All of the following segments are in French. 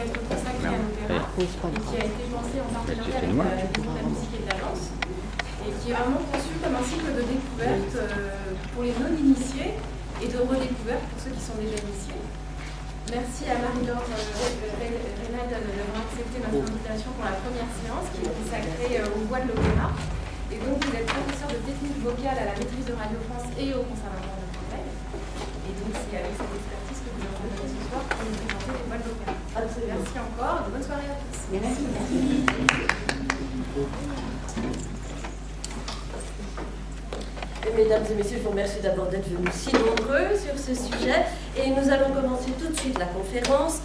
être consacré à l'opéra et qui a été pensé en partenariat avec la musique et de la danse et qui est vraiment conçu comme un cycle de découverte pour les non-initiés et de redécouverte pour ceux qui sont déjà initiés. Merci à Marie-Laure Reynald d'avoir accepté notre invitation pour la première séance qui est consacrée aux voix de l'opéra. Et donc vous êtes professeur de technique vocale à la maîtrise de Radio France et au Conservatoire de Corbeil. Et donc c'est avec cette expertise que vous intervenez ce soir pour nous présenter les voix de l'opéra. Merci encore, et bonne soirée à tous. Merci. Mesdames et messieurs, je vous remercie d'abord d'être venus si nombreux sur ce sujet. Et nous allons commencer tout de suite la conférence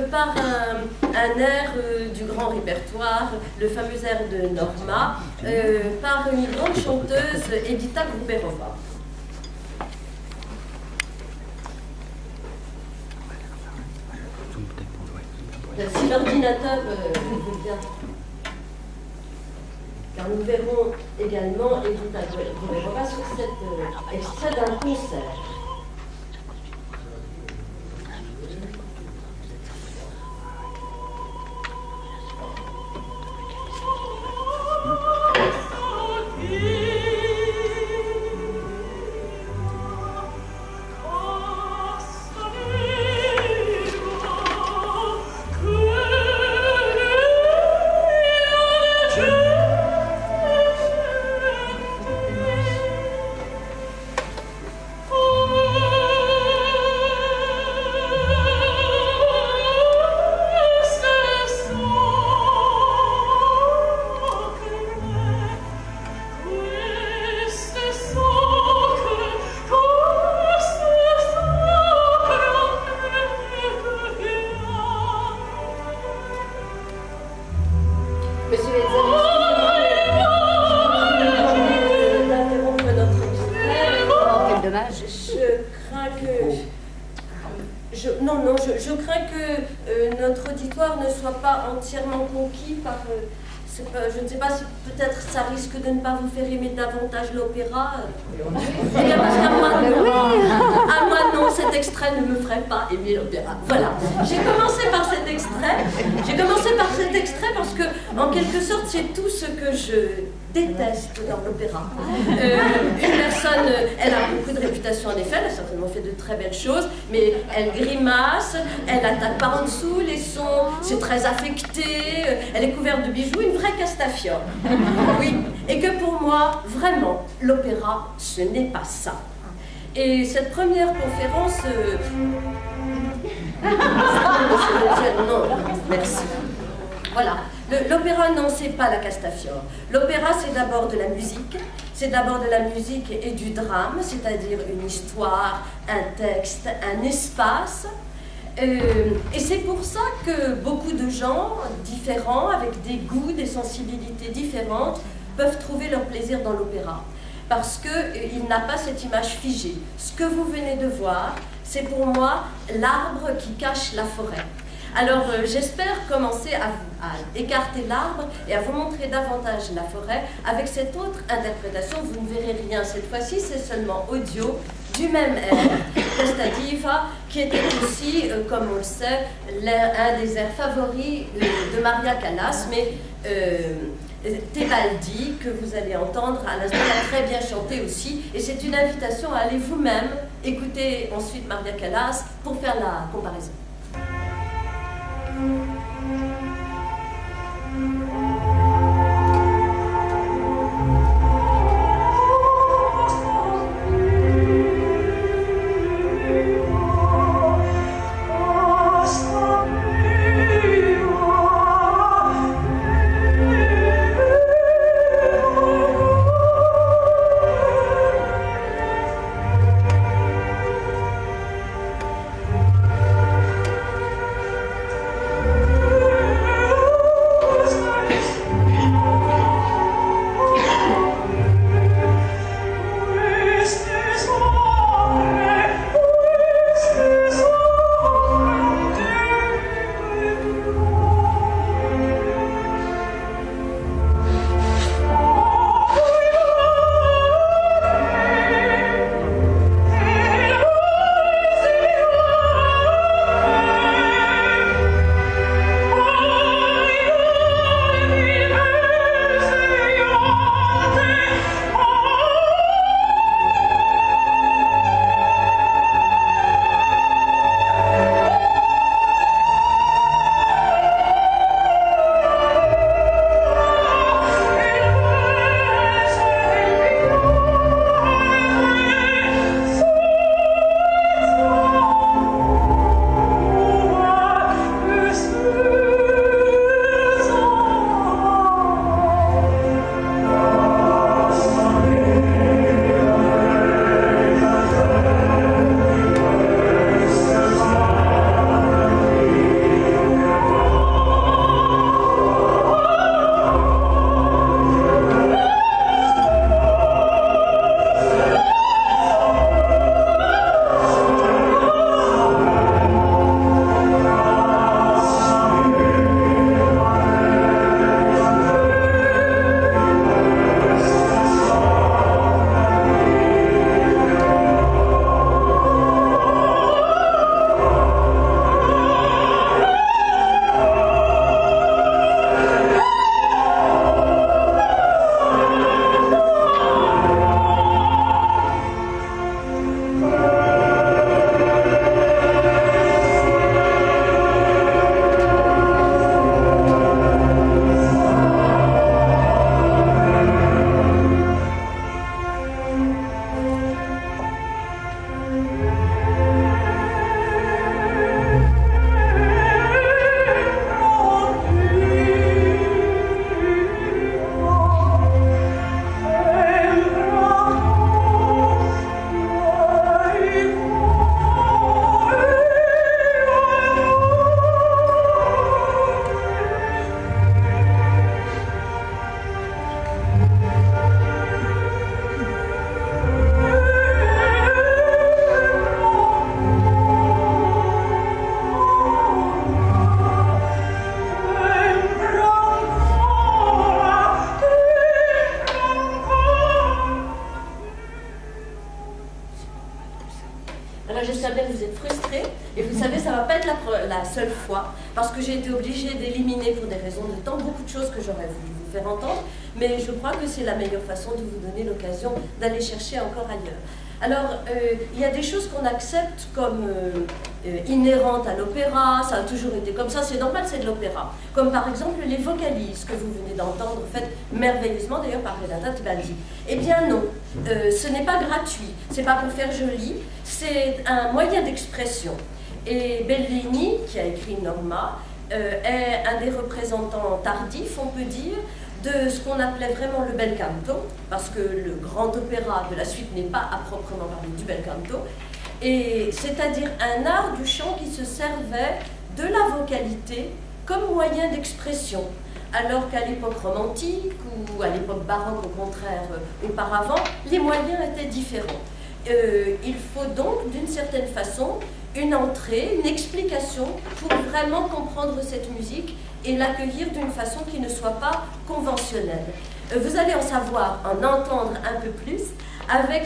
par un air du grand répertoire, le fameux air de Norma, par une grande chanteuse, Edita Gruberova. Si l'ordinateur veut bien. Car nous verrons également Edita Gruberova sur cet extrait d'un concert. Je crains que notre auditoire ne soit pas entièrement conquis par... je ne sais pas si peut-être ça risque de ne pas vous faire aimer davantage l'opéra. Eh bien, parce qu'à moi, non, cet extrait ne me ferait pas aimer l'opéra. Voilà. J'ai commencé par cet extrait. Parce que, en quelque sorte, c'est tout ce que je déteste dans l'opéra. Une personne, elle a beaucoup de réputation en effet, elle a certainement fait de très belles choses, mais elle grimace, elle attaque par en dessous les sons, c'est très affecté, elle est couverte de bijoux, une vraie Castafiore. Oui, et que pour moi, vraiment, l'opéra, ce n'est pas ça. Et cette première conférence... Non, merci. Voilà. L'opéra, non, c'est pas la Castafiore. L'opéra, c'est d'abord de la musique. C'est d'abord de la musique et du drame, c'est-à-dire une histoire, un texte, un espace. Et c'est pour ça que beaucoup de gens différents, avec des goûts, des sensibilités différentes, peuvent trouver leur plaisir dans l'opéra. Parce qu'il n'a pas cette image figée. Ce que vous venez de voir, c'est pour moi l'arbre qui cache la forêt. Alors j'espère commencer à écarter l'arbre et à vous montrer davantage la forêt avec cette autre interprétation. Vous ne verrez rien cette fois-ci, c'est seulement audio du même air, Festa Diva, qui était aussi, comme on le sait, un des airs favoris de Maria Callas, mais Tebaldi, que vous allez entendre à l'instant, a très bien chanté aussi, et c'est une invitation à aller vous-même écouter ensuite Maria Callas pour faire la comparaison. seule fois, parce que j'ai été obligée d'éliminer pour des raisons de temps beaucoup de choses que j'aurais voulu vous faire entendre, mais je crois que c'est la meilleure façon de vous donner l'occasion d'aller chercher encore ailleurs. Alors, il y a des choses qu'on accepte comme inhérentes à l'opéra, ça a toujours été comme ça, c'est normal, c'est de l'opéra. Comme par exemple les vocalises que vous venez d'entendre, faites merveilleusement d'ailleurs par Renata Tebaldi. Eh bien non, ce n'est pas gratuit, c'est pas pour faire joli, c'est un moyen d'expression. Et Bellini, qui a écrit Norma, est un des représentants tardifs, on peut dire, de ce qu'on appelait vraiment le bel canto, parce que le grand opéra de la suite n'est pas à proprement parler du bel canto, et c'est-à-dire un art du chant qui se servait de la vocalité comme moyen d'expression, alors qu'à l'époque romantique ou à l'époque baroque au contraire auparavant, les moyens étaient différents. Il faut donc d'une certaine façon une entrée, une explication pour vraiment comprendre cette musique et l'accueillir d'une façon qui ne soit pas conventionnelle. Vous allez en savoir, en entendre un peu plus, avec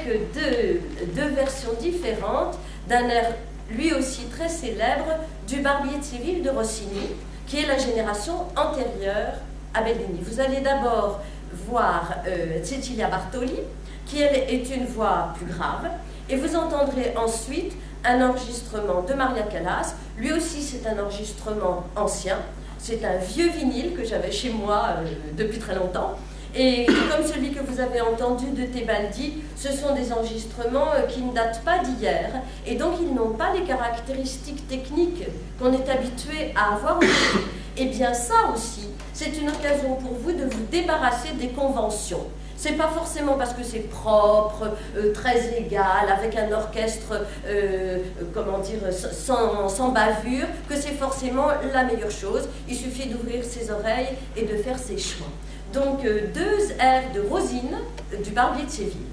deux versions différentes d'un air lui aussi très célèbre du Barbier de Séville de Rossini, qui est la génération antérieure à Bellini. Vous allez d'abord voir Cecilia Bartoli, qui elle est une voix plus grave, et vous entendrez ensuite un enregistrement de Maria Callas. Lui aussi c'est un enregistrement ancien, c'est un vieux vinyle que j'avais chez moi depuis très longtemps, et comme celui que vous avez entendu de Tebaldi, ce sont des enregistrements qui ne datent pas d'hier, et donc ils n'ont pas les caractéristiques techniques qu'on est habitué à avoir aujourd'hui. Et bien ça aussi, c'est une occasion pour vous de vous débarrasser des conventions. C'est pas forcément parce que c'est propre, très égal, avec un orchestre, comment dire, sans bavure, que c'est forcément la meilleure chose. Il suffit d'ouvrir ses oreilles et de faire ses choix. Donc, deux airs de Rosine du Barbier de Séville.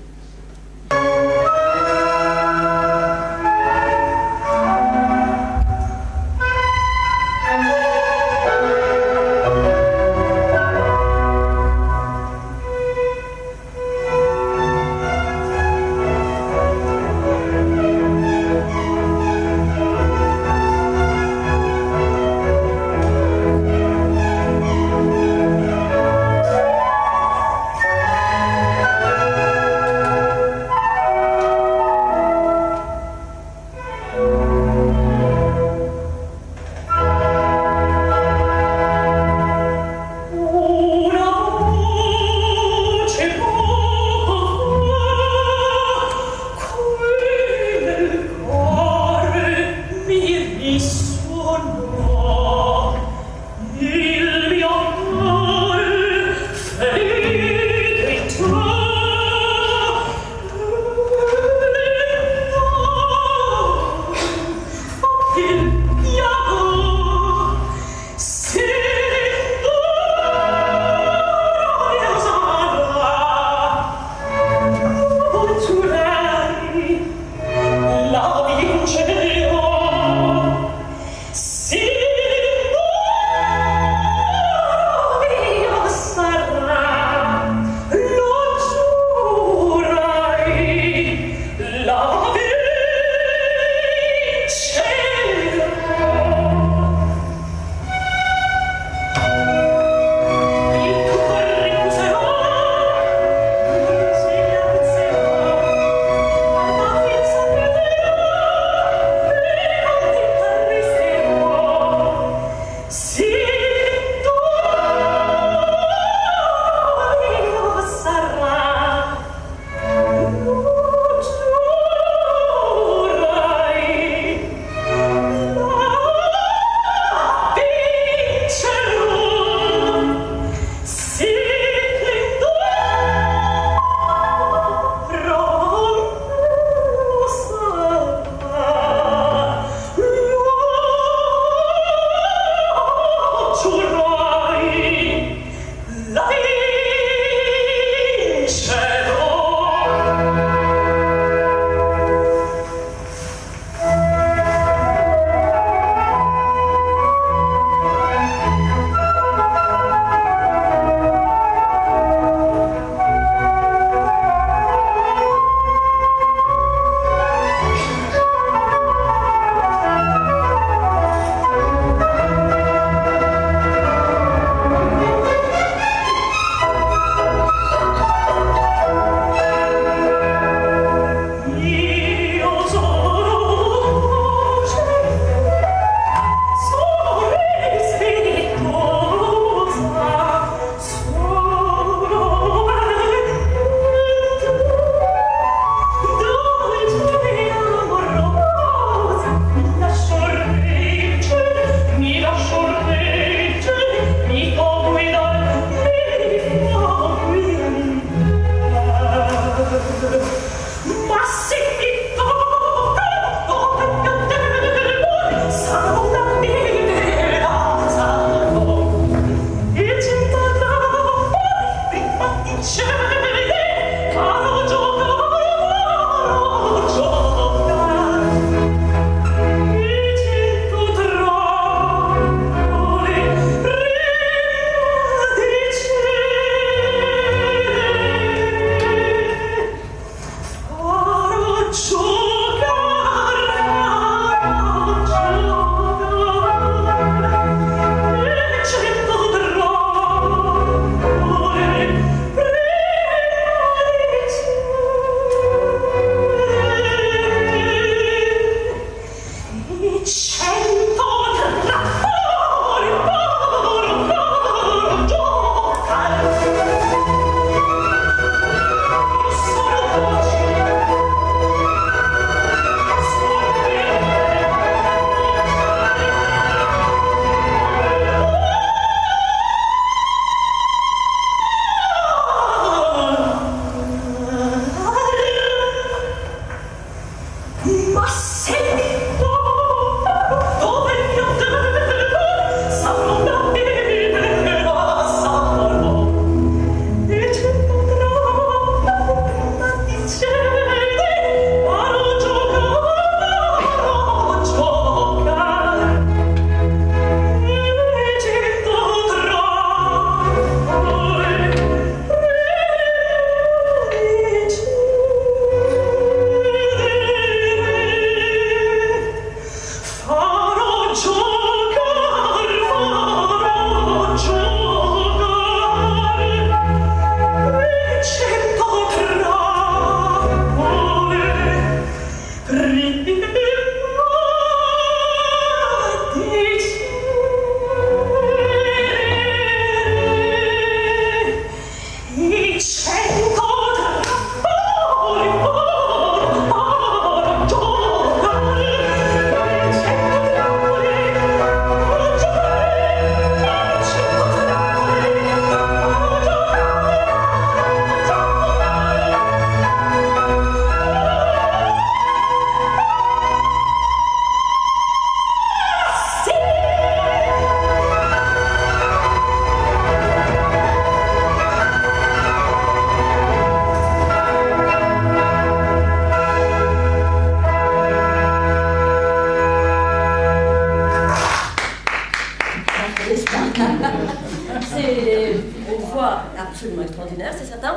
C'est une voix absolument extraordinaire, c'est certain.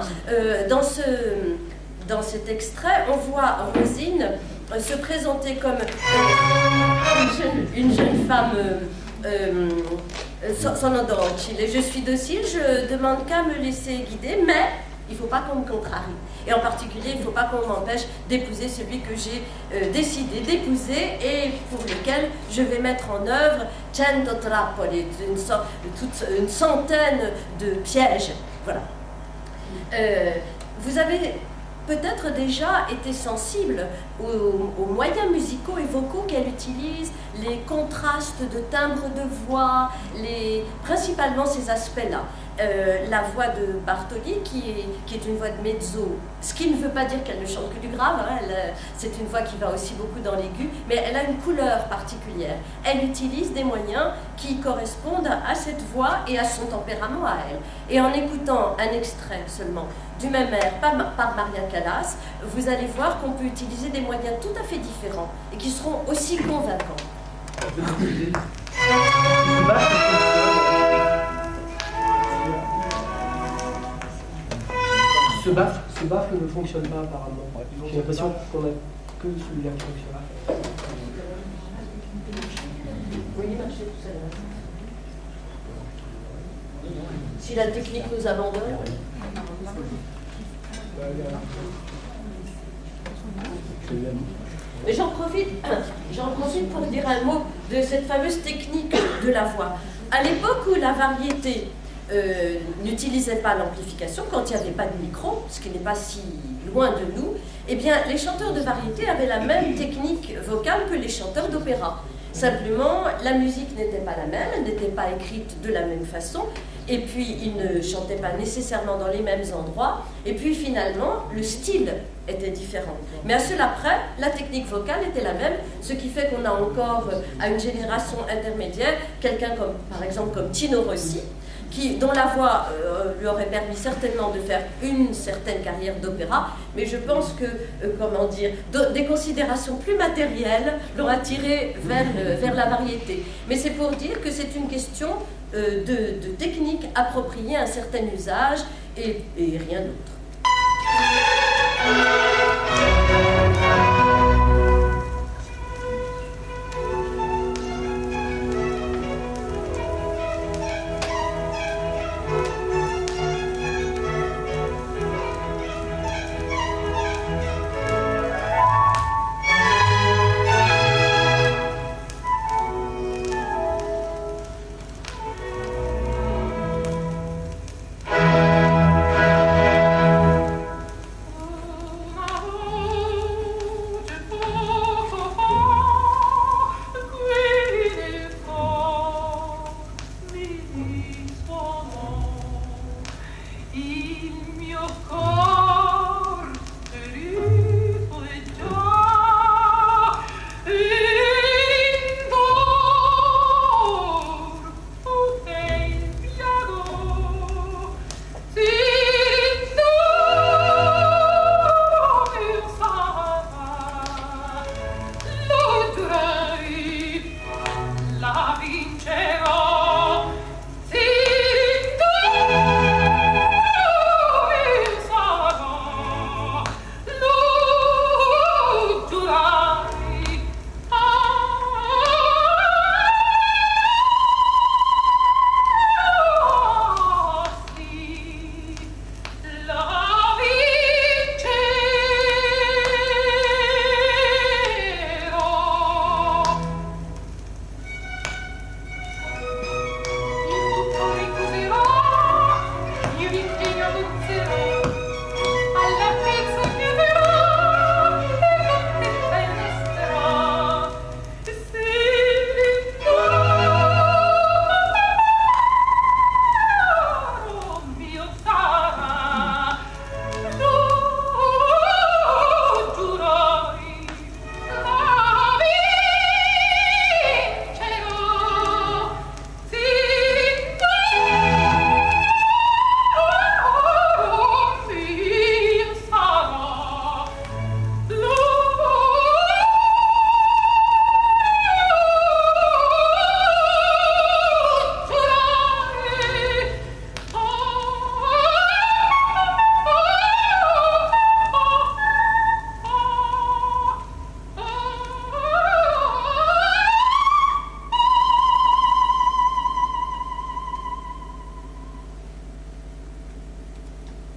Dans cet extrait, on voit Rosine se présenter comme une jeune femme sono docile. Je suis docile, je demande qu'à me laisser guider, mais il ne faut pas qu'on me contrarie. Et en particulier, il ne faut pas qu'on m'empêche d'épouser celui que j'ai décidé d'épouser et pour lequel je vais mettre en œuvre 100 trappole, une centaine de pièges. Voilà. Vous avez peut-être déjà été sensible aux moyens musicaux et vocaux qu'elle utilise, les contrastes de timbre de voix, principalement ces aspects-là. La voix de Bartoli, qui est une voix de mezzo, ce qui ne veut pas dire qu'elle ne chante que du grave, hein, c'est une voix qui va aussi beaucoup dans l'aigu, mais elle a une couleur particulière. Elle utilise des moyens qui correspondent à cette voix et à son tempérament à elle. Et en écoutant un extrait seulement du même air par Maria Callas, vous allez voir qu'on peut utiliser des moyens tout à fait différents et qui seront aussi convaincants. Ce baffle ne fonctionne pas apparemment. J'ai l'impression qu'on a que celui-là qui fonctionne. Oui, marchez tout seul. Si la technique nous abandonne. Mais j'en profite pour dire un mot de cette fameuse technique de la voix. À l'époque où la variété n'utilisait pas l'amplification, quand il n'y avait pas de micro, ce qui n'est pas si loin de nous, eh bien, les chanteurs de variété avaient la même technique vocale que les chanteurs d'opéra. Simplement, la musique n'était pas la même, elle n'était pas écrite de la même façon, et puis ils ne chantaient pas nécessairement dans les mêmes endroits, et puis finalement, le style était différent. Mais à cela près, la technique vocale était la même, ce qui fait qu'on a encore, à une génération intermédiaire, quelqu'un comme, par exemple, comme Tino Rossi, dont la voix lui aurait permis certainement de faire une certaine carrière d'opéra, mais je pense que, des considérations plus matérielles l'ont attiré vers la variété. Mais c'est pour dire que c'est une question de technique appropriée à un certain usage et rien d'autre.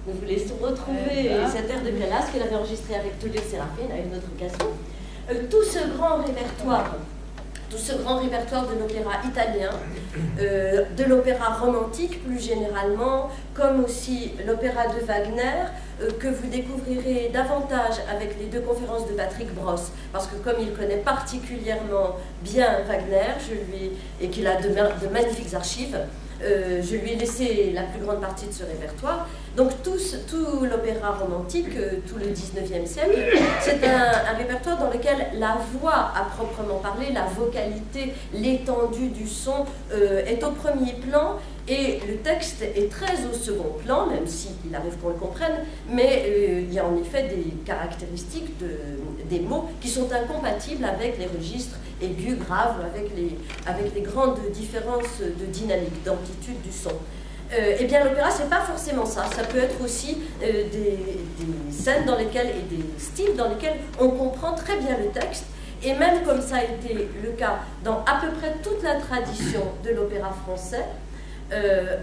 Nous vous laissons retrouver cet air de Calas qu'elle avait enregistré avec Tullio Serafin à une autre occasion. Tout ce grand répertoire de l'opéra italien, de l'opéra romantique plus généralement, comme aussi l'opéra de Wagner, que vous découvrirez davantage avec les deux conférences de Patrick Bross, parce que comme il connaît particulièrement bien Wagner, et qu'il a de magnifiques archives, je lui ai laissé la plus grande partie de ce répertoire. Donc tout l'opéra romantique, tout le 19e siècle, c'est un répertoire dans lequel la voix à proprement parler, la vocalité, l'étendue du son est au premier plan, et le texte est très au second plan, même s'il arrive qu'on le comprenne, mais il y a en effet des caractéristiques des mots qui sont incompatibles avec les registres aigus, graves, avec les grandes différences de dynamique, d'amplitude du son. Eh bien, l'opéra, c'est pas forcément ça. Ça peut être aussi des scènes dans lesquelles, et des styles dans lesquels on comprend très bien le texte. Et même comme ça a été le cas dans à peu près toute la tradition de l'opéra français,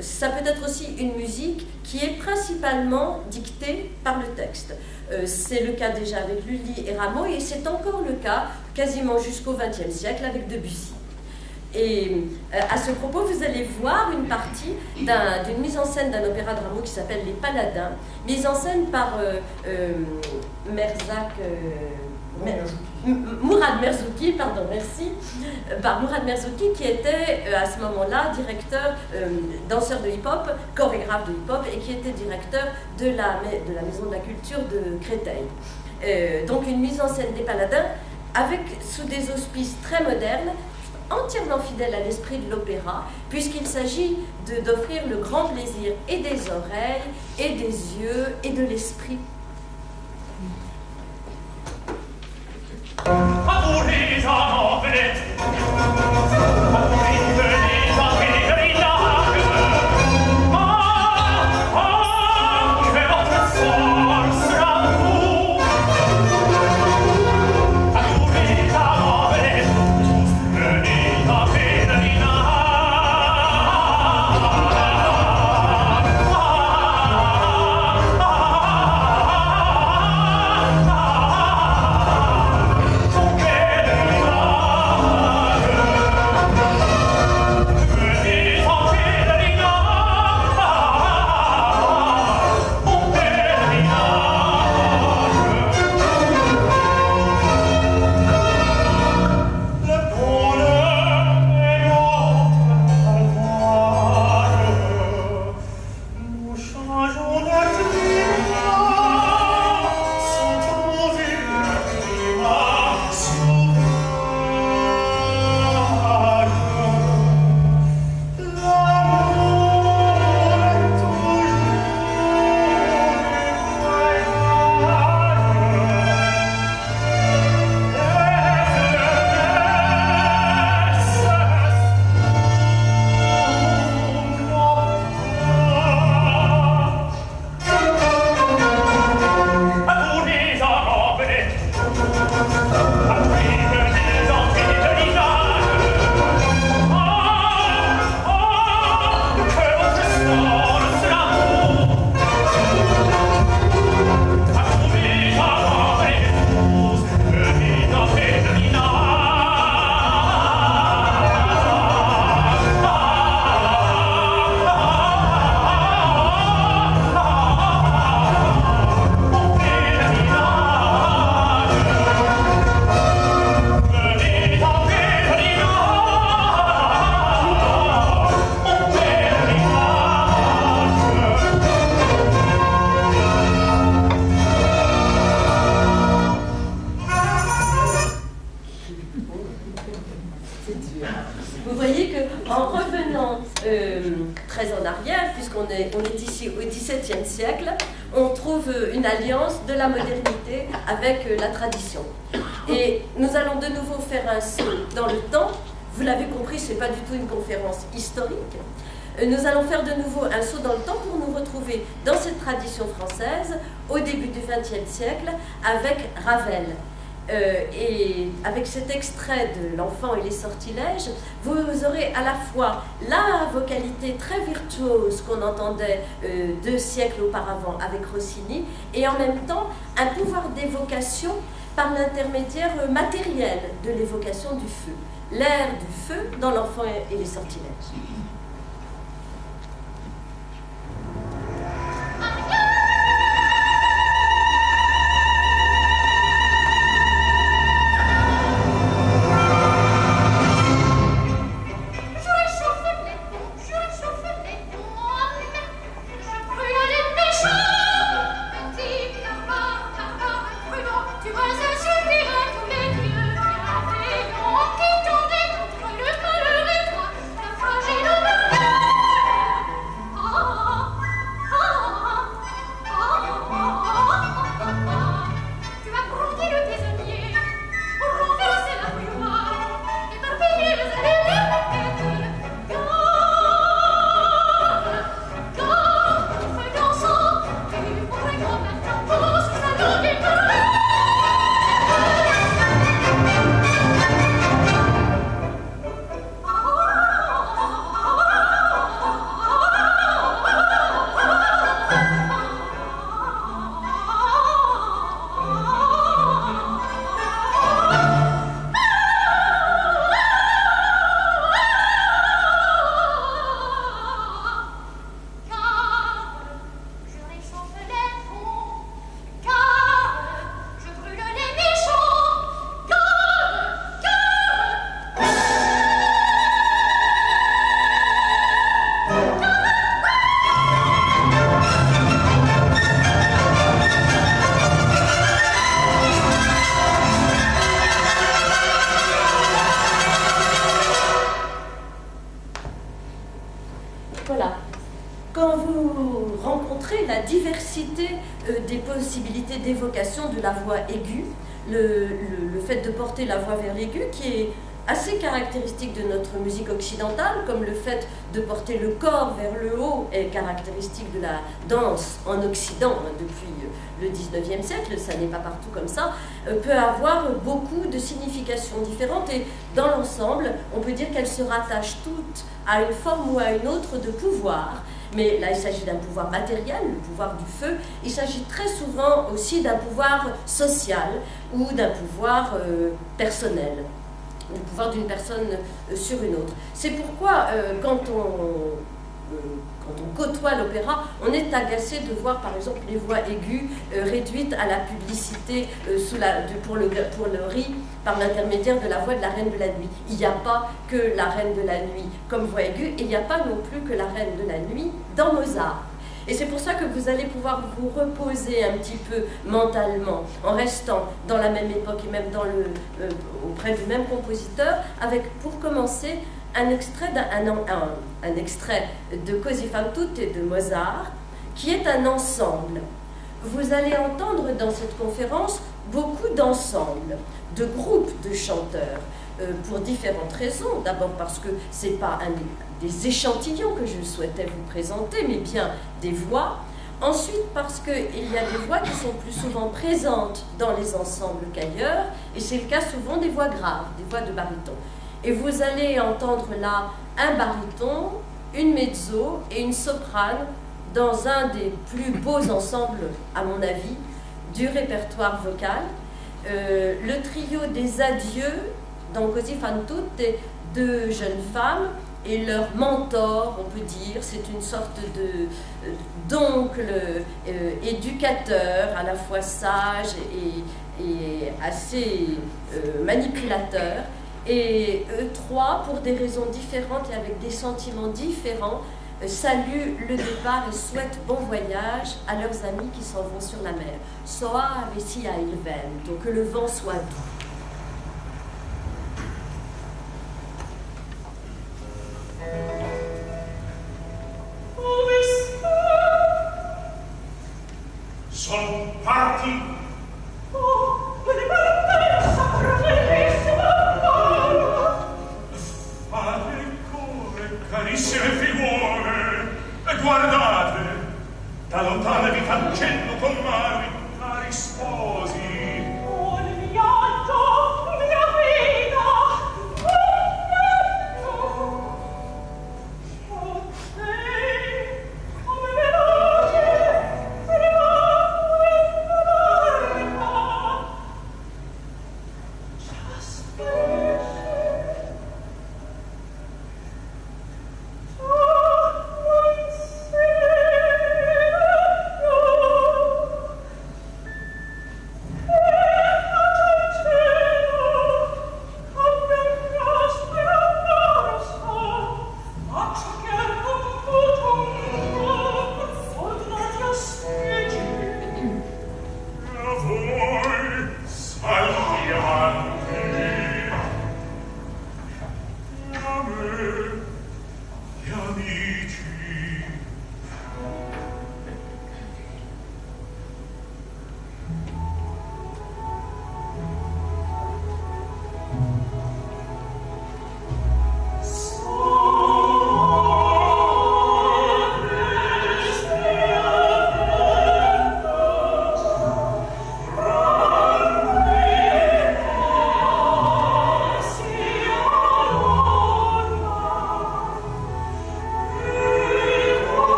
ça peut être aussi une musique qui est principalement dictée par le texte. C'est le cas déjà avec Lully et Rameau, et c'est encore le cas quasiment jusqu'au XXe siècle avec Debussy. Et à ce propos, vous allez voir une partie d'une mise en scène d'un opéra de Rameau qui s'appelle Les Paladins, mise en scène par Mourad Merzouki, pardon, merci, par Mourad Merzouki, qui était à ce moment-là directeur, danseur de hip-hop, chorégraphe de hip-hop, et qui était directeur de la Maison de la Culture de Créteil. Donc une mise en scène des Paladins, sous des auspices très modernes, entièrement fidèle à l'esprit de l'opéra, puisqu'il s'agit d'offrir le grand plaisir et des oreilles, et des yeux, et de l'esprit. Vous voyez qu'en revenant très en arrière, puisqu'on est ici au XVIIe siècle, on trouve une alliance de la modernité avec la tradition. Et nous allons de nouveau faire un saut dans le temps. Vous l'avez compris, ce n'est pas du tout une conférence historique. Nous allons faire de nouveau un saut dans le temps pour nous retrouver dans cette tradition française au début du XXe siècle avec Ravel. Et avec cet extrait de L'enfant et les sortilèges, vous aurez à la fois la vocalité très virtuose qu'on entendait 2 siècles auparavant avec Rossini, et en même temps un pouvoir d'évocation par l'intermédiaire matériel de l'évocation du feu. L'air du feu dans L'enfant et les sortilèges. Voilà. Quand vous rencontrez la diversité des possibilités d'évocation de la voix aiguë, le fait de porter la voix vers l'aigu, qui est assez caractéristique de notre musique occidentale, comme le fait de porter le corps vers le haut est caractéristique de la danse en Occident depuis le 19e siècle, ça n'est pas partout comme ça, peut avoir beaucoup de significations différentes et dans l'ensemble, on peut dire qu'elles se rattachent toutes à une forme ou à une autre de pouvoir. Mais là, il s'agit d'un pouvoir matériel, le pouvoir du feu. Il s'agit très souvent aussi d'un pouvoir social ou d'un pouvoir personnel, le pouvoir d'une personne sur une autre. C'est pourquoi, quand on côtoie l'opéra, on est agacé de voir par exemple les voix aiguës réduites à la publicité pour le riz par l'intermédiaire de la voix de la Reine de la Nuit. Il n'y a pas que la Reine de la Nuit comme voix aiguë, et il n'y a pas non plus que la Reine de la Nuit dans Mozart. Et c'est pour ça que vous allez pouvoir vous reposer un petit peu mentalement, en restant dans la même époque et même auprès du même compositeur, avec, pour commencer, un extrait de Così fan tutte de Mozart, qui est un ensemble. Vous allez entendre dans cette conférence beaucoup d'ensembles, de groupes de chanteurs, pour différentes raisons. D'abord parce que ce n'est pas des échantillons que je souhaitais vous présenter, mais bien des voix. Ensuite, parce qu'il y a des voix qui sont plus souvent présentes dans les ensembles qu'ailleurs, et c'est le cas souvent des voix graves, des voix de baryton. Et vous allez entendre là un baryton, une mezzo et une soprane dans un des plus beaux ensembles, à mon avis, du répertoire vocal. Le trio des adieux, dans Così fan tutte, 2 jeunes femmes et leur mentor, on peut dire, c'est une sorte d'oncle éducateur, à la fois sage et assez manipulateur. Et eux trois, pour des raisons différentes et avec des sentiments différents, saluent le départ et souhaitent bon voyage à leurs amis qui s'en vont sur la mer. Soave sia il vento, que le vent soit doux. Sono parti. Carissime figure, e guardate, da lontana vi faccendo con mari cari sposi. Oh, gli altri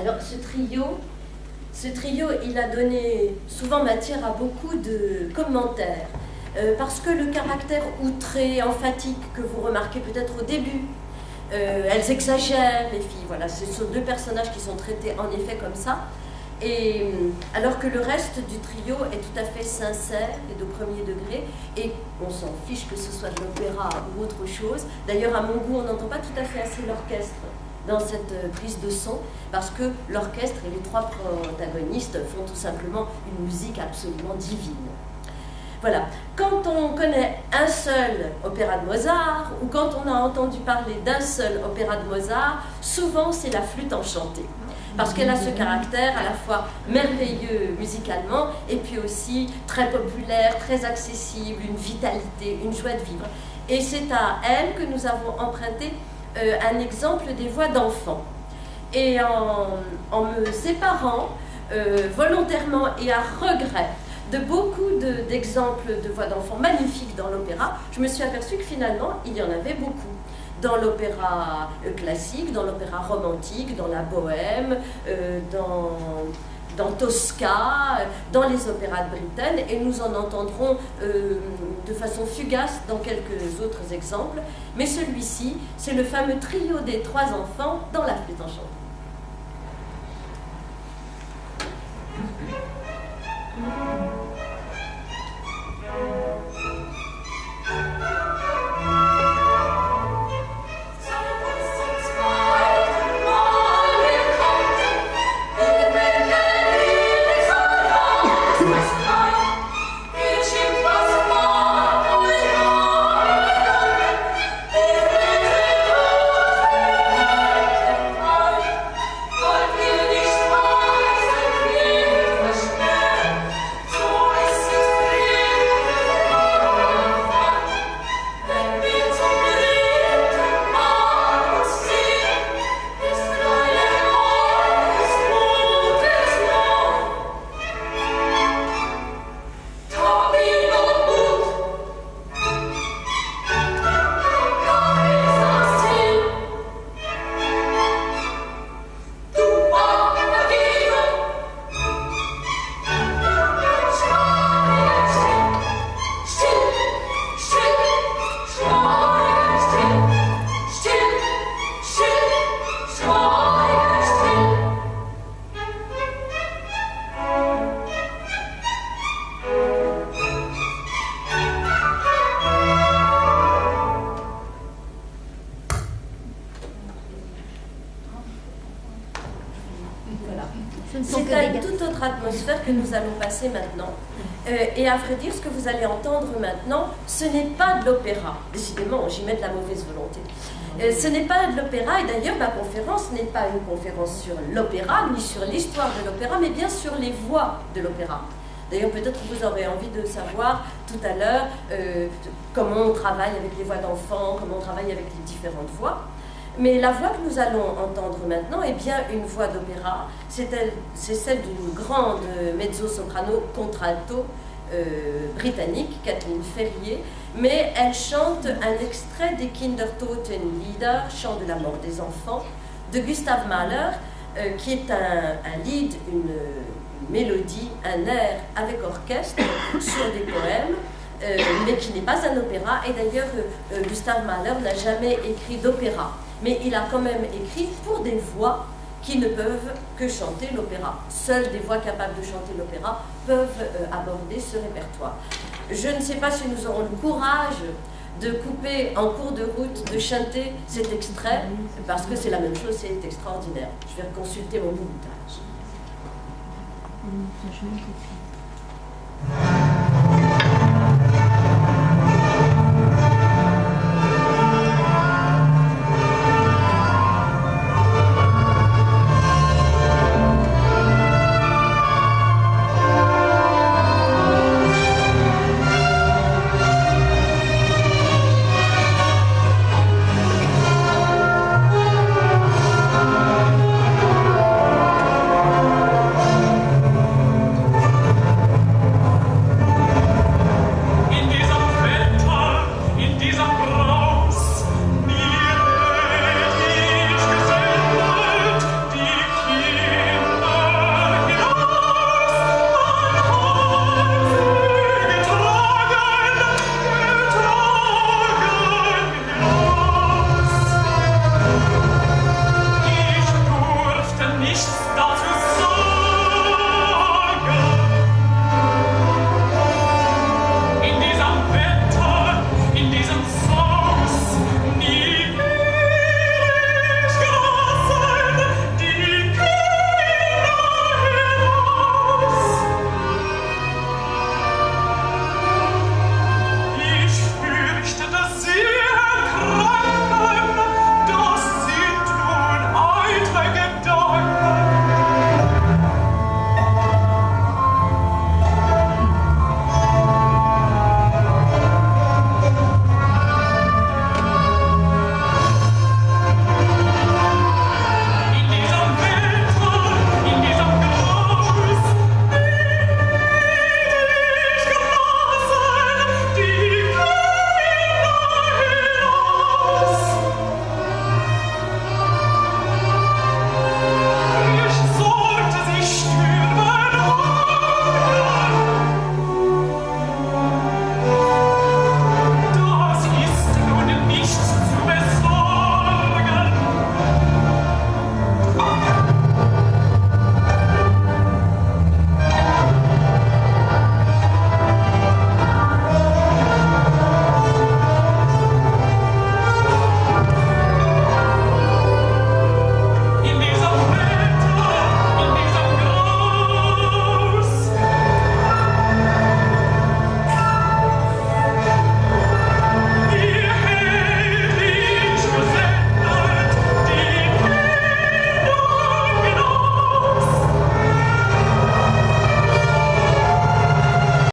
Alors ce trio, il a donné souvent matière à beaucoup de commentaires, parce que le caractère outré, emphatique que vous remarquez peut-être au début, elles exagèrent, les filles, voilà, ce sont deux personnages qui sont traités en effet comme ça, et alors que le reste du trio est tout à fait sincère et de premier degré, et on s'en fiche que ce soit de l'opéra ou autre chose. D'ailleurs, à mon goût, on n'entend pas tout à fait assez l'orchestre dans cette prise de son, parce que l'orchestre et les trois protagonistes font tout simplement une musique absolument divine. Voilà. Quand on connaît un seul opéra de Mozart, ou quand on a entendu parler d'un seul opéra de Mozart, souvent c'est la flûte enchantée. Parce qu'elle a ce caractère à la fois merveilleux musicalement, et puis aussi très populaire, très accessible, une vitalité, une joie de vivre. Et c'est à elle que nous avons emprunté un exemple des voix d'enfants. Et en me séparant volontairement et à regret de beaucoup d'exemples de voix d'enfants magnifiques dans l'opéra, je me suis aperçue que finalement, il y en avait beaucoup. Dans l'opéra classique, dans l'opéra romantique, dans la bohème, dans Tosca, dans les opéras de Britten, et nous en entendrons de façon fugace dans quelques autres exemples. Mais celui-ci, c'est le fameux trio des trois enfants dans la flûte enchantée. C'est une toute autre atmosphère que nous allons passer maintenant. Et à vrai dire, ce que vous allez entendre maintenant, ce n'est pas de l'opéra. Décidément, j'y mets de la mauvaise volonté. Ce n'est pas de l'opéra, et d'ailleurs, ma conférence n'est pas une conférence sur l'opéra, ni sur l'histoire de l'opéra, mais bien sur les voix de l'opéra. D'ailleurs, peut-être que vous aurez envie de savoir tout à l'heure comment on travaille avec les voix d'enfants, comment on travaille avec les différentes voix. Mais la voix que nous allons entendre maintenant est bien une voix d'opéra. C'est celle d'une grande mezzo-soprano contralto britannique, Kathleen Ferrier, mais elle chante un extrait des Kindertotenlieder, chant de la mort des enfants, de Gustav Mahler, qui est un lied, une mélodie, un air avec orchestre sur des poèmes, mais qui n'est pas un opéra. Et d'ailleurs, Gustav Mahler n'a jamais écrit d'opéra, mais il a quand même écrit pour des voix qui ne peuvent que chanter l'opéra. Seules des voix capables de chanter l'opéra peuvent aborder ce répertoire. Je ne sais pas si nous aurons le courage de couper en cours de route, de chanter cet extrait, parce que c'est la même chose, c'est extraordinaire. Je vais consulter mon minutage.